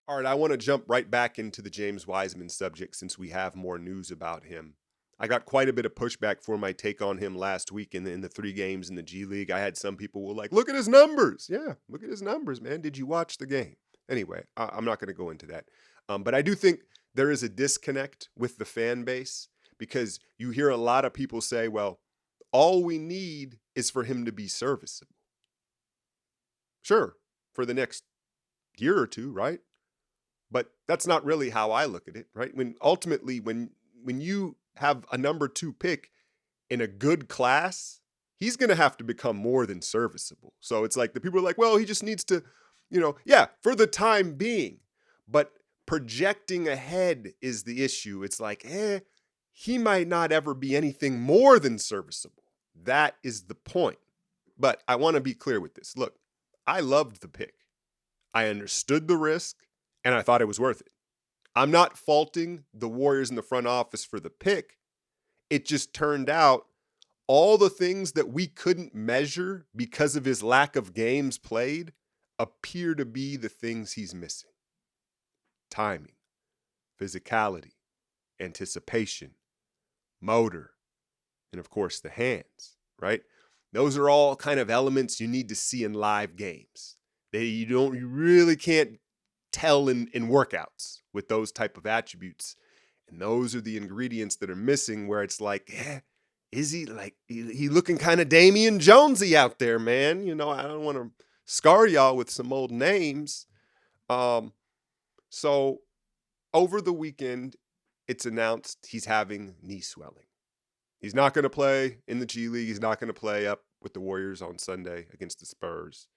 All right, I want to jump right back into the James Wiseman subject since we have more news about him. I got quite a bit of pushback for my take on him last week in the 3 games in the G League. I had some people were like, look at his numbers. Yeah, look at his numbers, man. Did you watch the game? Anyway, I'm not going to go into that. But I do think there is a disconnect with the fan base because you hear a lot of people say, well, all we need is for him to be serviceable. Sure, for the next year or two, right? But that's not really how I look at it, right? When ultimately, when you have a number 2 pick in a good class, he's going to have to become more than serviceable. So it's like the people are like, well, he just needs to, yeah, for the time being. But projecting ahead is the issue. It's like, he might not ever be anything more than serviceable. That is the point. But I want to be clear with this. Look, I loved the pick. I understood the risk, and I thought it was worth it. I'm not faulting the Warriors in the front office for the pick. It just turned out all the things that we couldn't measure because of his lack of games played appear to be the things he's missing. Timing, physicality, anticipation, motor, and of course the hands, right? Those are all kind of elements you need to see in live games. You really can't tell in workouts with those type of attributes. And those are the ingredients that are missing where it's like, is he like, he looking kind of Damian Jonesy out there, man? I don't want to scar y'all with some old names. So over the weekend, it's announced he's having knee swelling. He's not going to play in the G League. He's not going to play up with the Warriors on Sunday against the Spurs.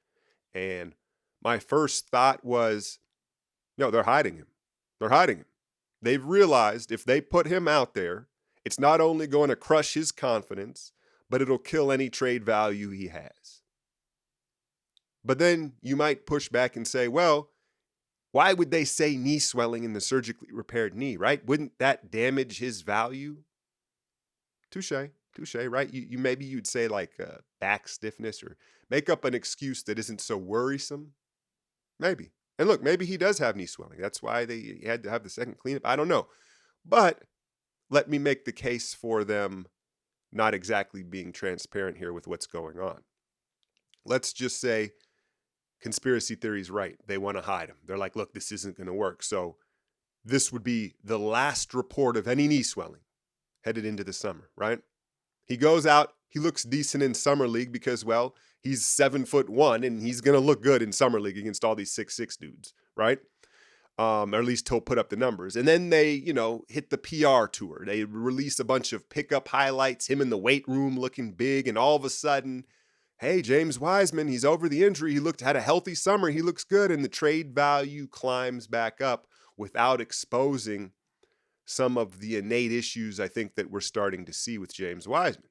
And my first thought was, no, they're hiding him. They're hiding him. They've realized if they put him out there, it's not only going to crush his confidence, but it'll kill any trade value he has. But then you might push back and say, well, why would they say knee swelling in the surgically repaired knee, right? Wouldn't that damage his value? Touche, right? You maybe you'd say like back stiffness or make up an excuse that isn't so worrisome. Maybe. And look, maybe he does have knee swelling. That's why they had to have the second cleanup. I don't know. But let me make the case for them not exactly being transparent here with what's going on. Let's just say conspiracy theory's right. They want to hide him. They're like, look, this isn't going to work. So this would be the last report of any knee swelling headed into the summer, right? He goes out, he looks decent in summer league because, well, he's 7'1" and he's going to look good in summer league against all these 6'6" dudes, right? Or at least he'll put up the numbers. And then they, hit the PR tour. They release a bunch of pickup highlights, him in the weight room looking big, and all of a sudden, hey, James Wiseman, he's over the injury. He had a healthy summer. He looks good. And the trade value climbs back up without exposing some of the innate issues I think that we're starting to see with James Wiseman.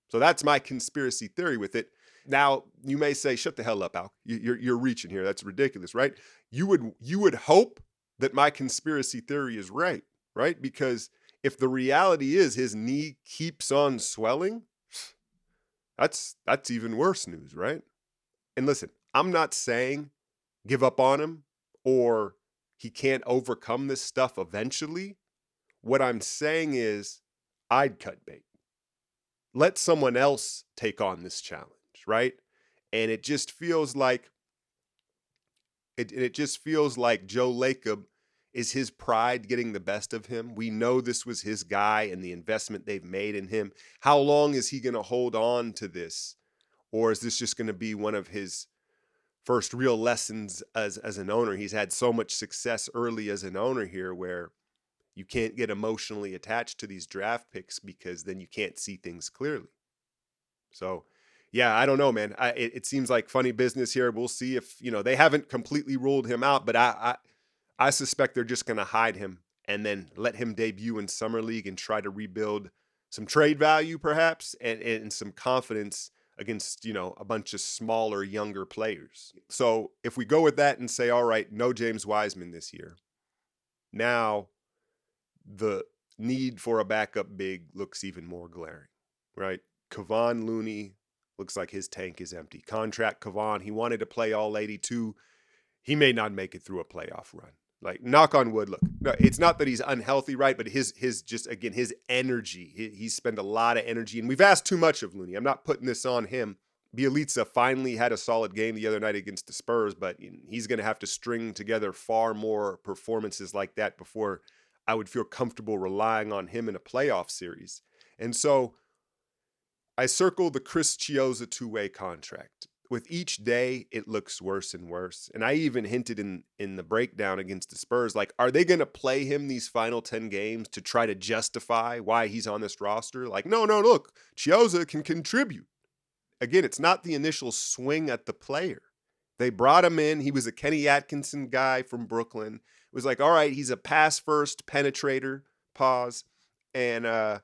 So that's my conspiracy theory with it. Now, you may say, shut the hell up, Al. You're reaching here. That's ridiculous, right? You would hope that my conspiracy theory is right? Because if the reality is his knee keeps on swelling, that's even worse news, right? And listen, I'm not saying give up on him or he can't overcome this stuff eventually. What I'm saying is I'd cut bait. Let someone else take on this challenge, right? And it just feels like Joe Lacob is his pride getting the best of him. We know this was his guy and the investment they've made in him. How long is he going to hold on to this? Or is this just going to be one of his first real lessons as an owner? He's had so much success early as an owner here where you can't get emotionally attached to these draft picks because then you can't see things clearly. So, yeah, I don't know, man. It seems like funny business here. We'll see if, they haven't completely ruled him out, but I suspect they're just going to hide him and then let him debut in Summer League and try to rebuild some trade value perhaps and some confidence against, a bunch of smaller, younger players. So if we go with that and say, all right, no James Wiseman this year, now the need for a backup big looks even more glaring, right? Kevon Looney looks like his tank is empty. Contract Kevon, he wanted to play all 82. he may not make it through a playoff run. Like, knock on wood. Look, no, it's not that he's unhealthy, right? But his just, again, his energy. He spent a lot of energy, and we've asked too much of Looney. I'm not putting this on him. Bielitsa finally had a solid game the other night against the Spurs, but he's going to have to string together far more performances like that before I would feel comfortable relying on him in a playoff series. And so I circled the Chris Chiozza two-way contract. With each day, it looks worse and worse. And I even hinted in the breakdown against the Spurs, like, are they going to play him these final 10 games to try to justify why he's on this roster? Like, no, look, Chiozza can contribute. Again, it's not the initial swing at the player. They brought him in. He was a Kenny Atkinson guy from Brooklyn. It was like, all right, he's a pass-first penetrator, pause. And I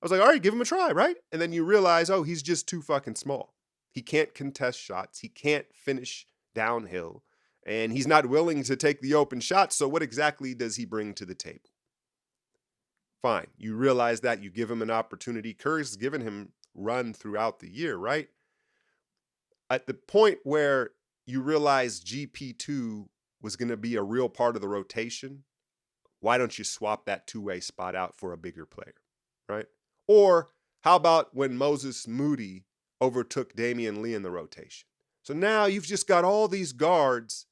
was like, all right, give him a try, right? And then you realize, oh, he's just too fucking small. He can't contest shots. He can't finish downhill. And he's not willing to take the open shots. So what exactly does he bring to the table? Fine. You realize that. You give him an opportunity. Curry's given him run throughout the year, right? At the point where you realize GP2 was going to be a real part of the rotation, why don't you swap that two-way spot out for a bigger player, right? Or how about when Moses Moody overtook Damian Lee in the rotation? So now you've just got all these guards.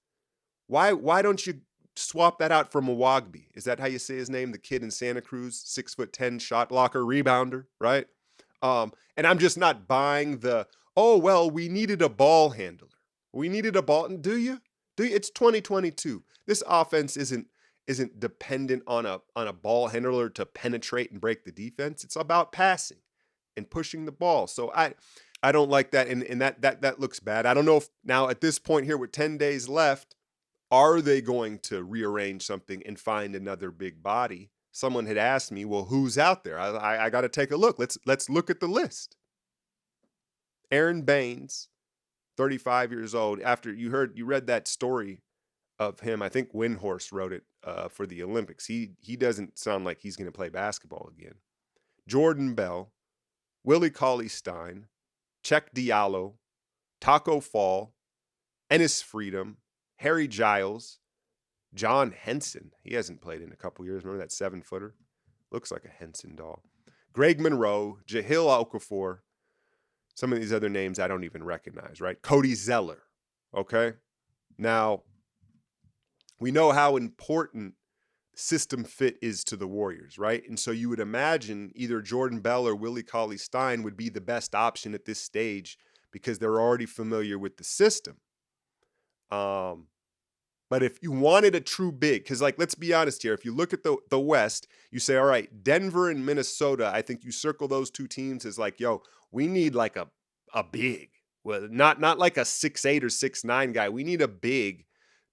Why don't you swap that out for Mwagbi? Is that how you say his name? The kid in Santa Cruz, 6'10" shot blocker, rebounder, right? And I'm just not buying the, oh, well, we needed a ball handler. We needed a ball. Do you? It's 2022. This offense isn't dependent on a ball handler to penetrate and break the defense. It's about passing and pushing the ball. So I don't like that, and that looks bad. I don't know if now at this point here with 10 days left, are they going to rearrange something and find another big body? Someone had asked me, well, who's out there? I got to take a look. Let's look at the list. Aaron Baines, 35 years old. After you read that story of him, I think Windhorse wrote it for the Olympics. He doesn't sound like he's going to play basketball again. Jordan Bell, Willie Cauley-Stein, Cheikh Diallo, Taco Fall, Ennis Freedom, Harry Giles, John Henson. He hasn't played in a couple years. Remember that 7-footer? Looks like a Henson doll. Greg Monroe, Jahil Okafor. Some of these other names I don't even recognize, right? Cody Zeller, okay? Now, we know how important system fit is to the Warriors, right? And so you would imagine either Jordan Bell or Willie Cauley-Stein would be the best option at this stage because they're already familiar with the system. But if you wanted a true big, because, like, let's be honest here, if you look at the West, you say, all right, Denver and Minnesota, I think you circle those two teams as like, yo, we need like a big, well, not like a 6'8" or 6'9" guy. We need a big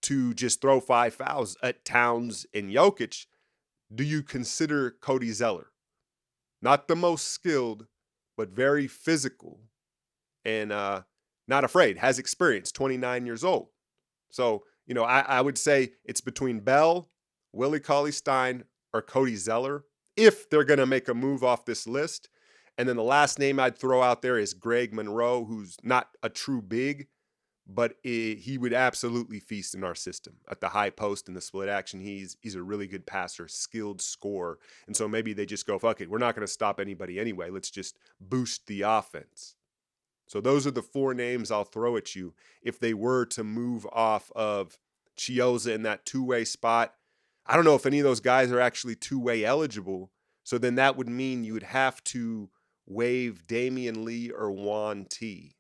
to just throw 5 fouls at Towns and Jokic. Do you consider Cody Zeller? Not the most skilled, but very physical and not afraid, has experience, 29 years old. So, I would say it's between Bell, Willie Cauley-Stein, or Cody Zeller if they're going to make a move off this list. And then the last name I'd throw out there is Greg Monroe, who's not a true big, but he would absolutely feast in our system at the high post and the split action. He's a really good passer, skilled scorer. And so maybe they just go, fuck it, we're not going to stop anybody anyway. Let's just boost the offense. So those are the 4 names I'll throw at you if they were to move off of Chiozza in that two-way spot. I don't know if any of those guys are actually two-way eligible. So then that would mean you would have to waive Damian Lee or Juan T.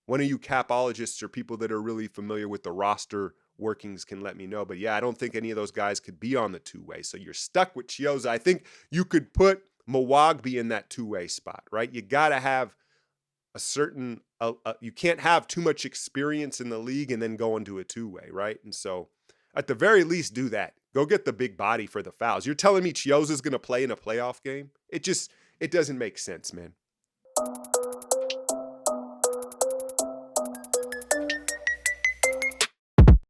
One of you capologists or people that are really familiar with the roster workings can let me know. But yeah, I don't think any of those guys could be on the two-way. So you're stuck with Chiozza. I think you could put Mwagbi in that two-way spot, right? You got to have a certain, you can't have too much experience in the league and then go into a two-way, right? And so at the very least, do that. Go get the big body for the fouls. You're telling me Chiozza's going to play in a playoff game? It doesn't make sense, man.